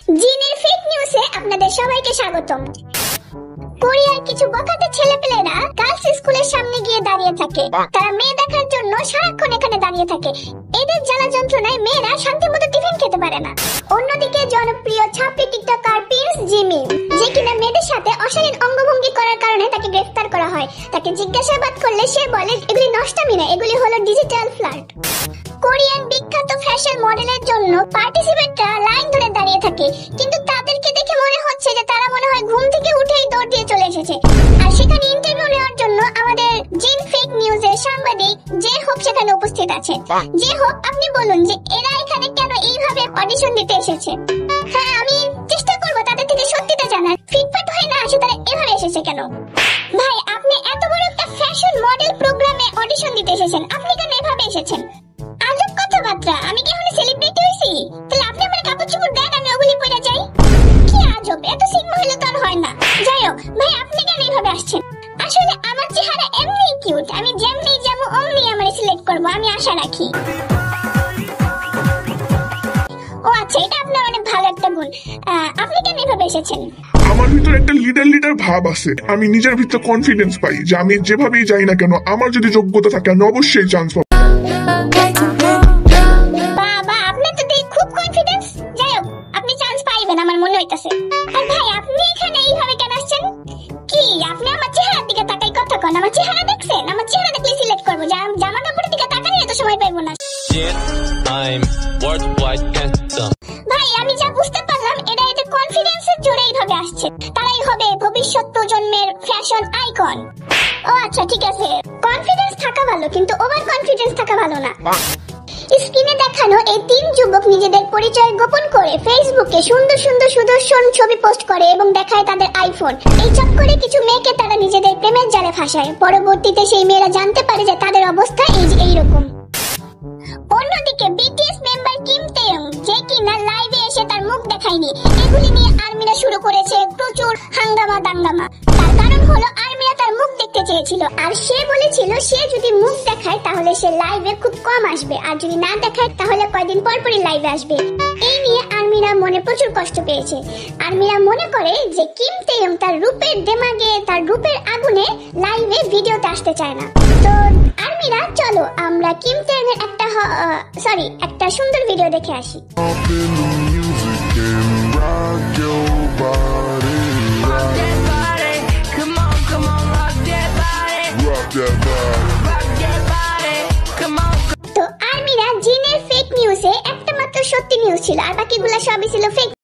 জিনের ফেক নিউজে আপনাদের সবাইকে স্বাগতম। কোরিয়ার কিছু বখাটে ছেলেপেলেরা গার্লস স্কুলের সামনে গিয়ে দাঁড়িয়ে থাকে। তারা মেয়ে দেখার জন্য সারাক্ষণ এখানে দাঁড়িয়ে থাকে। এদের জ্বালা যন্ত্রণায় মেয়েরা শান্তিমতো টিফিন খেতে পারে না। অন্যদিকে জনপ্রিয় ছাপড়ি টিকটকার প্রিন্স জিমিন, যে কিনা মেয়েদের সাথে অশালীন অঙ্গভঙ্গি করার কারণে তাকে গ্রেফতার করা হয়। তাকে জিজ্ঞাসাবাদ করলে সে বলে এগুলি নষ্টামি না, এগুলি হলো ডিজিটাল ফ্লার্ট। কোরিয়ান বিখ্যাত ফ্যাশন মডেলের জন্য পার্টিসিপেন্টরা লাইন ধরে দাঁড়িয়ে থাকে, কিন্তু তাদেরকে দেখে মনে হচ্ছে যে তারা মনে হয় ঘুম থেকে উঠেই দৌড় দিয়ে চলে এসেছে। আর সেখানে ইন্টারভিউ নেওয়ার জন্য আমাদের জিন ফেক নিউজের সাংবাদিক যে হোক সেখানে উপস্থিত আছে। যে হোক, আপনি বলুন যে এরা এখানে কেন এইভাবে অডিশন দিতে এসেছে। হ্যাঁ, আমি চেষ্টা করব তাদের থেকে সত্যিটা জানার। ফিটফাট হয়ে না আসে তারা এভাবে এসেছে কেন। ভাই, আপনি এত বড় একটা ফ্যাশন মডেল প্রোগ্রামে অডিশন দিতে এসেছেন, আপনি কেন এভাবে এসেছেন? আজব কথাবার্তা। আমি কি এখন সেলিব্রিটি হইছি? তাহলে আপনি আমার কাপড় চোপড় দেন, আমি ওগুলি পরে যাই। কি আজব, এত সিগমা হইলে তো আর হয় না। যাই হোক ভাই, আপনি কেন এইভাবে আসছেন? আসলে আমার চেহারা এমনি কিউট, আমি যেমনি যাবো অমনি আমার সিলেক্ট করবো, আমি আশা রাখি। ও আচ্ছা, এটা আপনার অনেক ভালো একটা গুণ। আপনি কেন এইভাবে এসেছেন? আমার ভিতর একটা লিডার ভাব আছে। আমি নিজের ভিতর কনফিডেন্স পাই যে আমি যেভাবেই যাই না কেন, আমার যদি যোগ্যতা থাকে আমি অবশ্যই চান্স পাবো। বাবা, আপনার তো দেখি খুব কনফিডেন্স। যাই হোক, আপনি চান্স পাইবেন আমার মনে হইতাছে। আর ভাই, আপনি এখানে এইভাবে কেন আসছেন? কি আপনি আমার চেহারার দিকে তাকাই কথা কন? আমার চেহারা দেখছেন? আমার চেহারা দেখলে সিলেক্ট করবো, জামা কাপড়ের দিকে তাকালে এত সময় পাইবো না। ভাই, আমি যা বুঝতে পারলাম এরা এদের কনফিডেন্সের জোরে এইভাবে আসছে। তারাই হবে ভবিষ্যৎ প্রজন্মের ফ্যাশন আইকন। ও আচ্ছা, ঠিক আছে, কনফিডেন্স থাকা ভালো, কিন্তু ওভার কনফিডেন্স থাকা ভালো না। স্ক্রিনে দেখানো এই তিন যুবক নিজেদের পরিচয় গোপন করে ফেসবুকে সুন্দর সুন্দর সুদর্শন ছবি পোস্ট করে এবং দেখায় তাদের আইফোন। এই চক্করে কিছু মেয়েকে তারা নিজেদের প্রেমের জালে ফাঁসায়। পরবর্তীতে সেই মেয়েরা জানতে পারে যে তাদের অবস্থা এইরকম। অন্যদিকে বিটিএস মেম্বার কিম তেয়ং, যে কিনা লাইভে এসে তার মুখ দেখায়নি, এগুলি নিয়ে আর্মিরা শুরু করেছে প্রচুর হাঙ্গামা দাঙ্গামা। তার কারণ হলো আর্মিরা তার মুখ দেখতে চেয়েছিল, আর সে বলেছিল সে যদি মুখ দেখায় তাহলে সে লাইভে খুব কম আসবে, আর যদি না দেখায় তাহলে কয়দিন পরপরই লাইভে আসবে। এই নিয়ে আর্মিরা মনে প্রচুর কষ্ট পেয়েছে। আর্মিরা মনে করে যে কিম তেয়ং তার রূপের দেমাগে, তার রূপের আগুনে লাইভে ভিডিওতে আসতে চায় না। তো আর্মিরা, চলো আমরা কিম তেয়ং এর একটা সুন্দর ভিডিও দেখে আসি। তো আর্মিরা জিনের ফেক নিউজে একটা মাত্র সত্যি নিউজ ছিল, আর বাকিগুলা সবই ছিল ফেক।